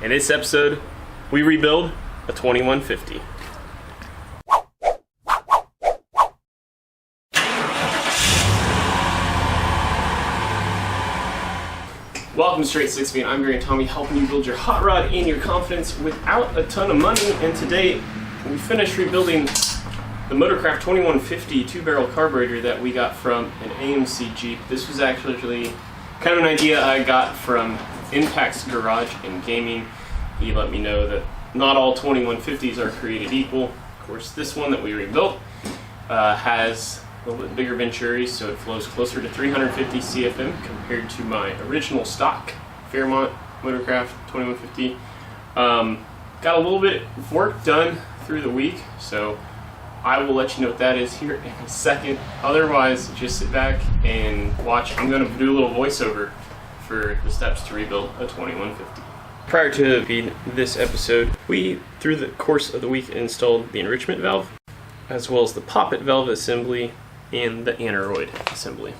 In this episode, we rebuild a 2150. Welcome to Straight 6 Feet. I'm Gary and Tommy, helping you build your hot rod and your confidence without a ton of money. And today, we finished rebuilding the Motorcraft 2150 two-barrel carburetor that we got from an AMC Jeep. This was actually kind of an idea I got from Impact's Garage and Gaming. He let me know that not all 2150s are created equal. Of course, this one that we rebuilt has a little bit bigger Venturis, so it flows closer to 350 CFM compared to my original stock Fairmont Motorcraft 2150. Got a little bit of work done through the week, so I will let you know what that is here in a second. Otherwise, just sit back and watch. I'm going to do a little voiceover for the steps to rebuild a 2150. Prior to this episode, we, through the course of the week, installed the enrichment valve, as well as the poppet valve assembly and the aneroid assembly.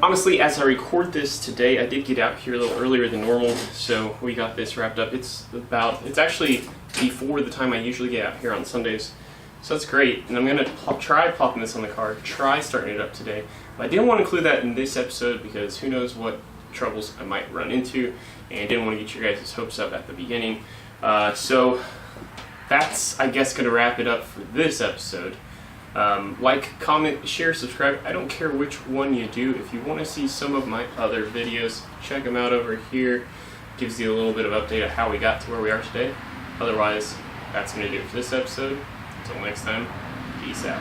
Honestly, as I record this today, I did get out here a little earlier than normal, so we got this wrapped up. It's actually before the time I usually get out here on Sundays, so that's great. And I'm gonna try popping this on the car, try starting it up today. But I didn't want to include that in this episode because who knows what troubles I might run into, and I didn't want to get your guys' hopes up at the beginning. So that's, I guess, gonna wrap it up for this episode. Like, comment, share, subscribe. I don't care which one you do. If you want to see some of my other videos, check them out over here. Gives you a little bit of update of how we got to where we are today. Otherwise, that's going to do it for this episode. Until next time, peace out.